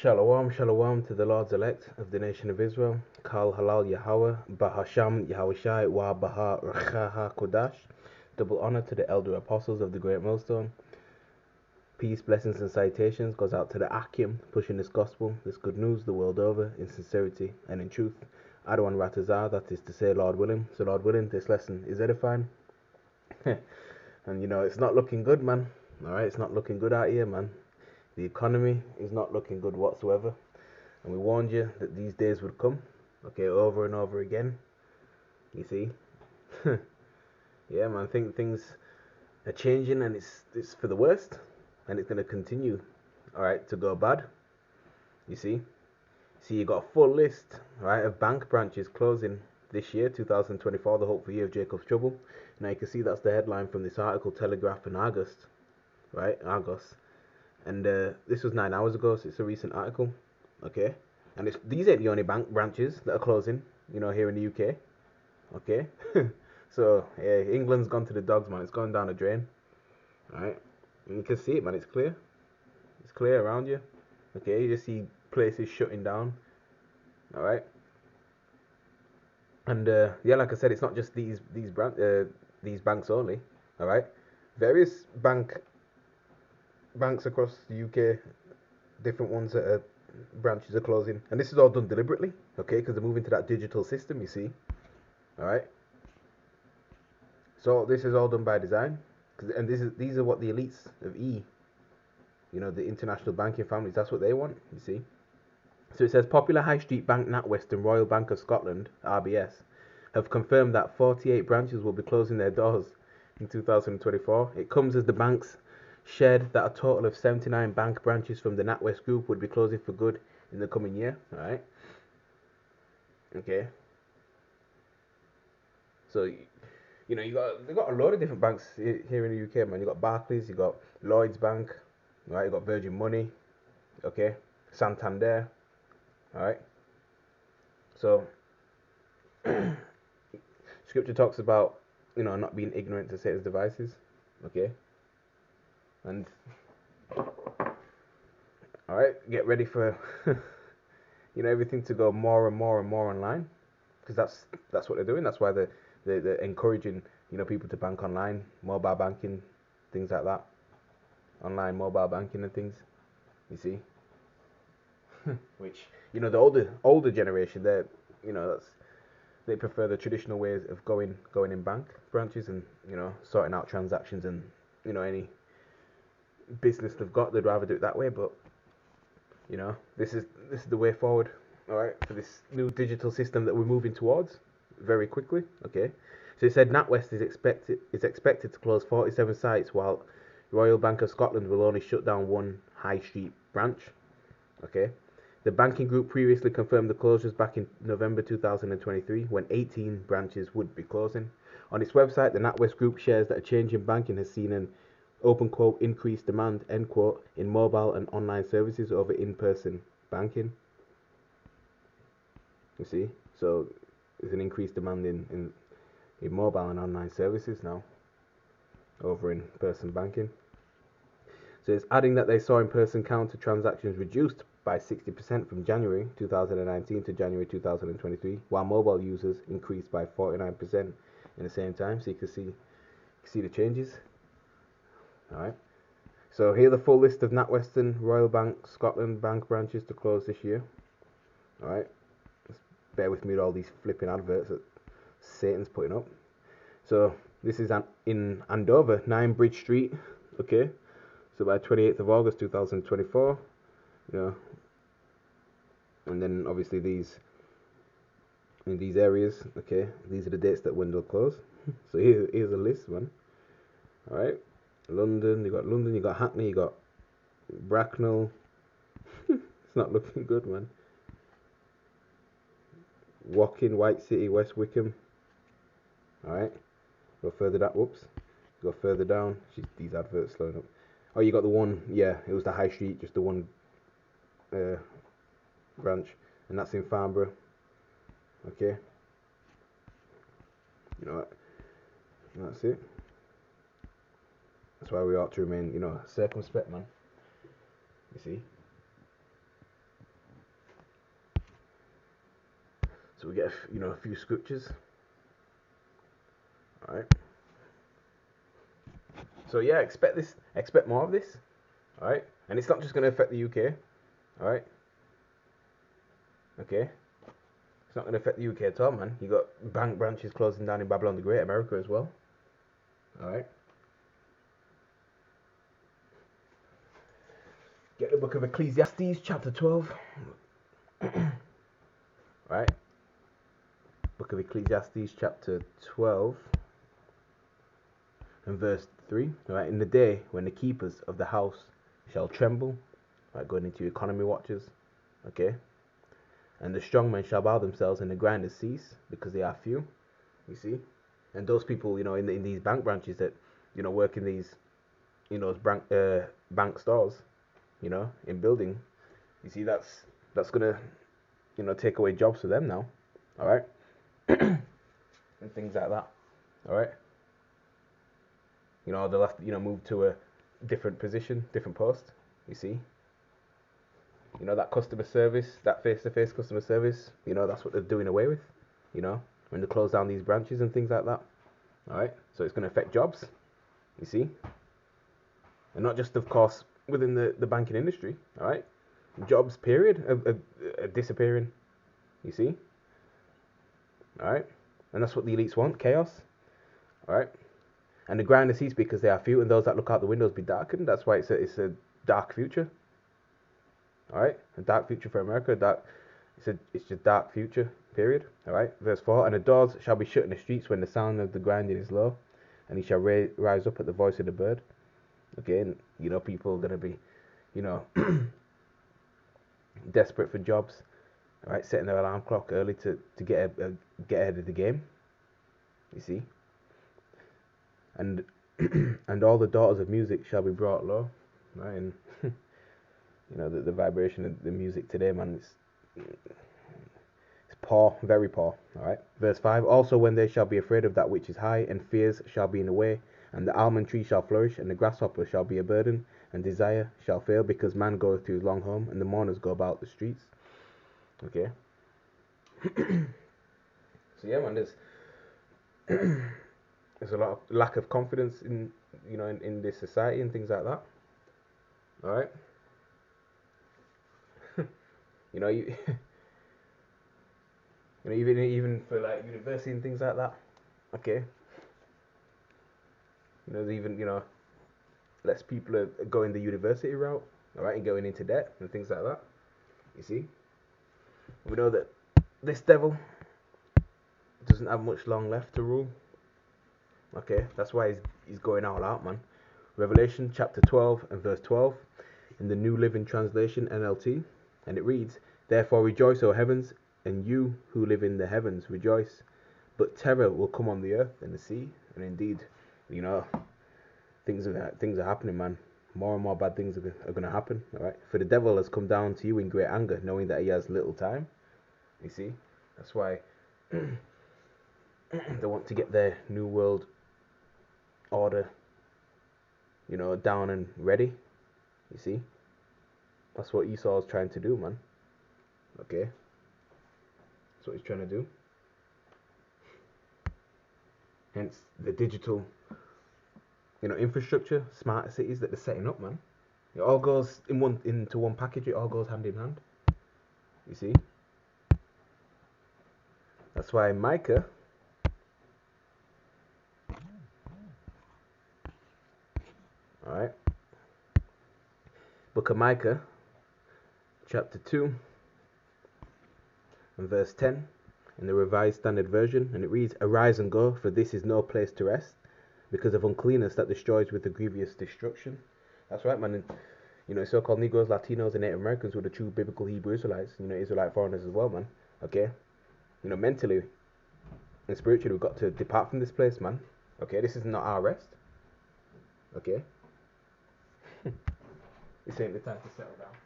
Shalom, shalom to the Lord's elect of the nation of Israel. Kal halal Yahweh, Bahasham Yahushai wa Baha Rachaha Kodash. Double honor to the elder apostles of the great millstone. Peace, blessings, and citations goes out to the Akim, pushing this gospel, this good news the world over, in sincerity and in truth. Adwan Ratazar, that is to say, Lord willing. So, Lord willing, this lesson is edifying. And it's not looking good, man. Alright, it's not looking good out here, man. The economy is not looking good whatsoever, and we warned you that these days would come, okay, over and over again. You see, yeah, man. I think things are changing, and it's for the worst, and it's gonna continue, all right, to go bad. You see, you got a full list, right, of bank branches closing this year, 2024, the hopeful year of Jacob's trouble. Now you can see that's the headline from this article, Telegraph and Argus, right, Argos. And this was 9 hours ago, so it's a recent article, okay? And these ain't the only bank branches that are closing, here in the UK, okay? So, yeah, England's gone to the dogs, man. It's gone down the drain, alright? And you can see it, man. It's clear. It's clear around you, okay? You just see places shutting down, alright? And, yeah, like I said, it's not just these banks only, alright? Various banks across the UK, different ones that are branches are closing, and this is all done deliberately, okay? Because they're moving to that digital system, you see. All right. So this is all done by design, and these are what the elites of the international banking families, that's what they want, you see. So it says popular high street bank NatWest and Royal Bank of Scotland (RBS) have confirmed that 48 branches will be closing their doors in 2024. It comes as the banks shared that a total of 79 bank branches from the NatWest group would be closing for good in the coming year. Alright. Okay. So, they've got a lot of different banks here in the UK, man. You got Barclays, you got Lloyds Bank, right? You got Virgin Money, okay, Santander, alright. So, Scripture talks about not being ignorant to Satan's devices, okay. And all right, get ready for everything to go more and more and more online, because that's what they're doing. That's why they're encouraging people to bank online, mobile banking, things like that, online mobile banking and things. You see, which the older generation, they prefer the traditional ways of going in bank branches and sorting out transactions and any business they've got. They'd rather do it that way, but this is the way forward, all right, for this new digital system that we're moving towards very quickly, okay. So it said NatWest is expected to close 47 sites, while Royal Bank of Scotland will only shut down one high street branch, okay. The banking group previously confirmed the closures back in November 2023, when 18 branches would be closing. On its website, the NatWest group shares that a change in banking has seen an open quote increased demand end quote in mobile and online services over in-person banking. You see, so there's an increased demand in mobile and online services now over in-person banking. So it's adding that they saw in-person counter transactions reduced by 60% from January 2019 to January 2023, while mobile users increased by 49% in the same time. So you can see the changes. Alright, so here the full list of NatWest and Royal Bank Scotland bank branches to close this year. Alright, just bear with me with all these flipping adverts that Satan's putting up. So this is in Andover, 9 Bridge Street, okay. So by 28th of August 2024, and then obviously in these areas, okay, these are the dates that when they'll close. So here's a list, man. Alright. London, you got Hackney, you got Bracknell. It's not looking good, man. Woking, White City, West Wickham. Alright. Go further down. Whoops. Go further down. These adverts slowing up. Oh, you got the one. Yeah, it was the High Street, just the one branch, and that's in Farnborough. Okay. You know what? That's it. That's why we ought to remain, circumspect, man. You see? So we get a few scriptures. All right. So yeah, expect more of this. All right, and it's not just going to affect the UK. All right. Okay. It's not going to affect the UK at all, man. You got bank branches closing down in Babylon the Great, America as well. All right. Get the book of Ecclesiastes, chapter 12. Right. Book of Ecclesiastes, chapter 12, and verse 3. Right. In the day when the keepers of the house shall tremble, right, going into economy watches. Okay. And the strong men shall bow themselves, and the grinders cease, because they are few. You see, and those people, in these bank branches that, work in these, bank stores, in building. You see, that's gonna, take away jobs for them now. All right, and things like that. All right. They'll have to, move to a different position, different post. You see. That customer service, that face-to-face customer service, that's what they're doing away with, when they close down these branches and things like that. All right, so it's going to affect jobs, you see, and not just, of course, within the banking industry. All right, jobs, period, are disappearing, you see. All right, and that's what the elites want, chaos. All right, and the grinders cease because they are few, and those that look out the windows be darkened. That's why it's a dark future. All right, a dark future for America. It's just dark future. Period. All right. Verse 4: And the doors shall be shut in the streets when the sound of the grinding is low, and he shall rise up at the voice of the bird. Again, people are gonna be, desperate for jobs. All right, setting their alarm clock early to get ahead of the game. You see. And and all the daughters of music shall be brought low. Right, and the vibration of the music today, man, it's poor, very poor. All right. Verse 5: Also when they shall be afraid of that which is high, and fears shall be in the way, and the almond tree shall flourish, and the grasshopper shall be a burden, and desire shall fail, because man goeth to his long home, and the mourners go about the streets. Okay. So yeah, man, there's a lot of lack of confidence in in this society and things like that. All right. You even for like university and things like that. Okay. There's even less people are going the university route, all right, and going into debt and things like that. You see, we know that this devil doesn't have much long left to rule. Okay, that's why he's going all out, man. Revelation chapter 12 and verse 12 in the New Living Translation (NLT), and it reads, "Therefore rejoice, O heavens, and you who live in the heavens rejoice. But terror will come on the earth and the sea." And indeed, things are happening, man. More and more bad things are going to happen. All right. For the devil has come down to you in great anger, knowing that he has little time. You see, that's why they want to get their new world order, down and ready. You see, that's what Esau is trying to do, man. Okay, that's what he's trying to do. Hence the digital, infrastructure, smart cities that they're setting up, man. It all goes into one package. It all goes hand in hand. You see, that's why Micah. All right. Book of Micah, chapter 2, and verse 10, in the Revised Standard Version, and it reads, "Arise and go, for this is no place to rest, because of uncleanness that destroys with a grievous destruction." That's right, man. And, so-called Negroes, Latinos, and Native Americans were the true biblical Hebrew Israelites, Israelite foreigners as well, man. Okay? Mentally and spiritually, we've got to depart from this place, man. Okay? This is not our rest. Okay? This ain't the time to settle down.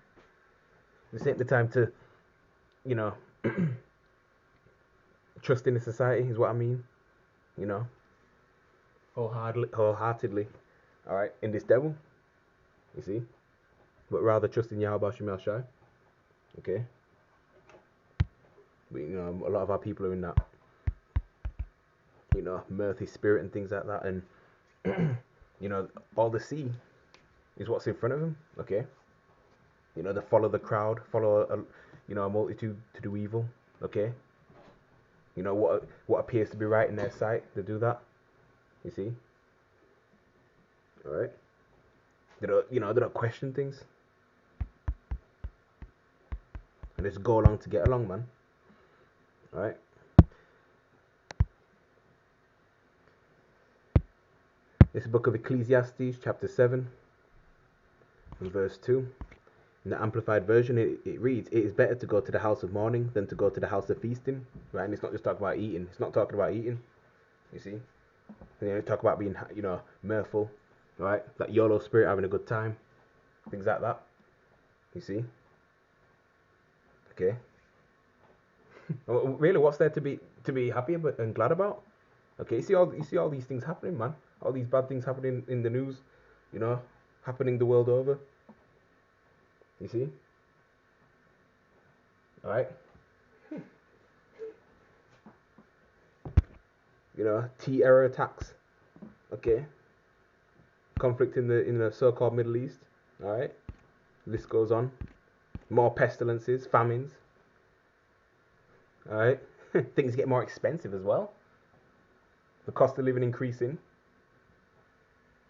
This ain't the time to, trust in the society, is what I mean. Wholeheartedly. All right? In this devil. You see? But rather trust in Yahweh Shem El Shai. Okay? A lot of our people are in that, mirthy spirit and things like that, and all they see is what's in front of them. Okay, they follow the crowd, follow a multitude to do evil. Okay, what appears to be right in their sight, they do that. You see, all right. They don't question things, and just go along to get along, man. All right. This book of Ecclesiastes, chapter 7, and verse 2. In the Amplified Version, it reads, "It is better to go to the house of mourning than to go to the house of feasting." Right? And it's not just talking about eating. It's not talking about eating. You see? And talk about being, mirthful. Right? That YOLO spirit, having a good time. Things like that. You see? Okay. Really, what's there to be happy about and glad about? Okay, you see all these things happening, man. All these bad things happening in the news, happening the world over. You see? All right. Terror attacks. Okay. Conflict in the so-called Middle East. All right. List goes on. More pestilences, famines. All right. Things get more expensive as well. The cost of living increasing.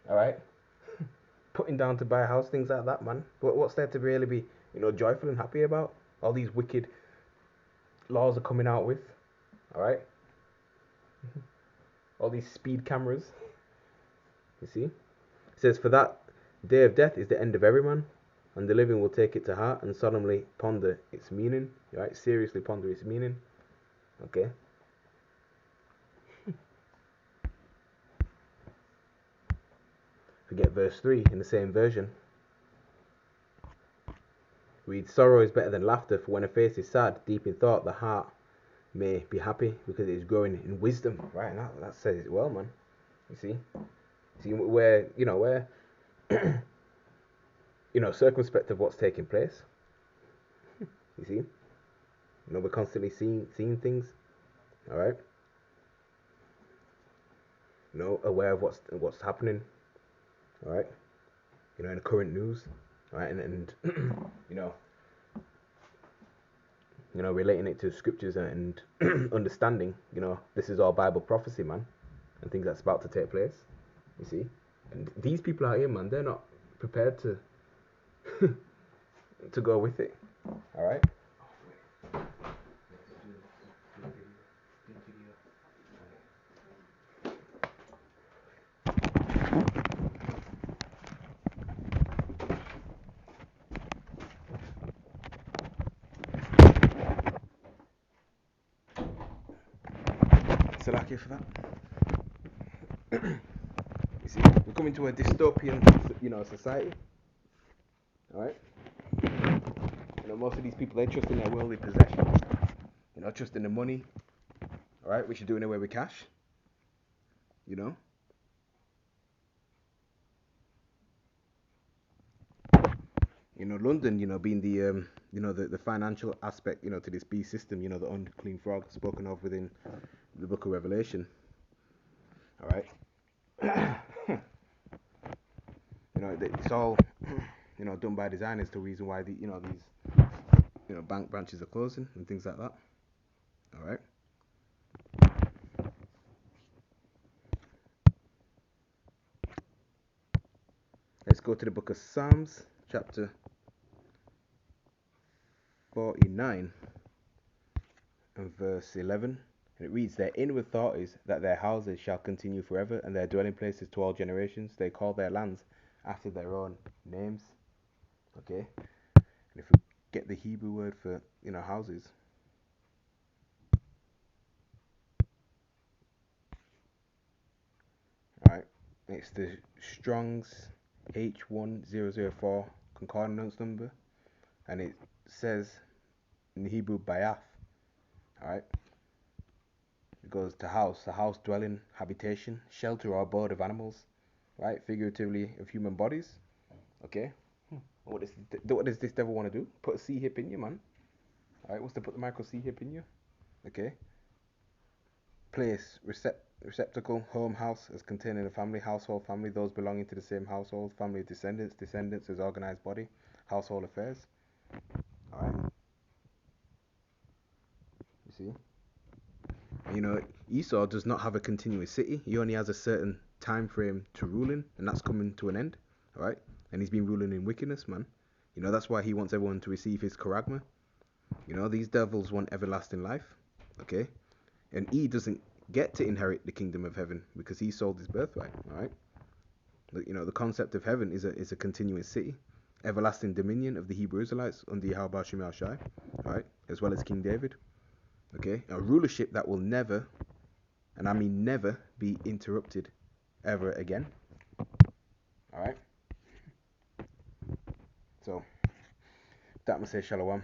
All right. Putting down to buy a house, things like that, man. But what's there to really be, joyful and happy about? All these wicked laws are coming out with. All right. All these speed cameras. You see? It says, "For that day of death is the end of every man, and the living will take it to heart and solemnly ponder its meaning." Right? Seriously ponder its meaning. Okay. Forget verse 3 in the same version. Read, "Sorrow is better than laughter, for when a face is sad, deep in thought, the heart may be happy because it is growing in wisdom." Right? And that says it well, man. You see where circumspect of what's taking place. You see, we're constantly seeing things. All right. Aware of what's happening. All right. In the current news. All right, and relating it to scriptures and understanding. This is all Bible prophecy, man, and things that's about to take place. You see, and these people out here, man, they're not prepared to to go with it. All right. Salakia for that. You see, we're coming to a dystopian, society. All right. Most of these people, they trust in their worldly possessions. Trust in the money. All right, which are doing away with cash. London, being the financial aspect, to this beast system, the unclean frog spoken of within the book of Revelation. All right. It's all, done by design as to the reason why these, bank branches are closing and things like that. All right. Let's go to the book of Psalms, chapter 49 and verse 11. And it reads, "Their inward thought is that their houses shall continue forever, and their dwelling places to all generations. They call their lands after their own names." Okay. And if we get the Hebrew word for, houses. Alright. It's the Strong's H1004 concordance number. And it says in the Hebrew Bayath. Alright. It goes to house, a house, dwelling, habitation, shelter or abode of animals. Right? Figuratively of human bodies. Okay. What does this devil want to do? Put a C hip in you, man. Alright, what's to put the micro C hip in you? Okay. Place, receptacle, home, house as containing a family, household, family, those belonging to the same household, family, descendants, descendants as organized body, household affairs. Alright, you see? You know, Esau does not have a continuous city. He only has a certain time frame to rule in, and that's coming to an end. Alright? And he's been ruling in wickedness, man. You know, that's why he wants everyone to receive his charagma. You know, these devils want everlasting life. Okay? And he doesn't get to inherit the kingdom of heaven because he sold his birthright. Alright? You know, the concept of heaven is a continuous city. Everlasting dominion of the Hebrew Israelites under Yahweh Shem Shai. Alright? As well as King David. Okay? A rulership that will never, and I mean never, be interrupted ever again. Alright? So, that must say shalom.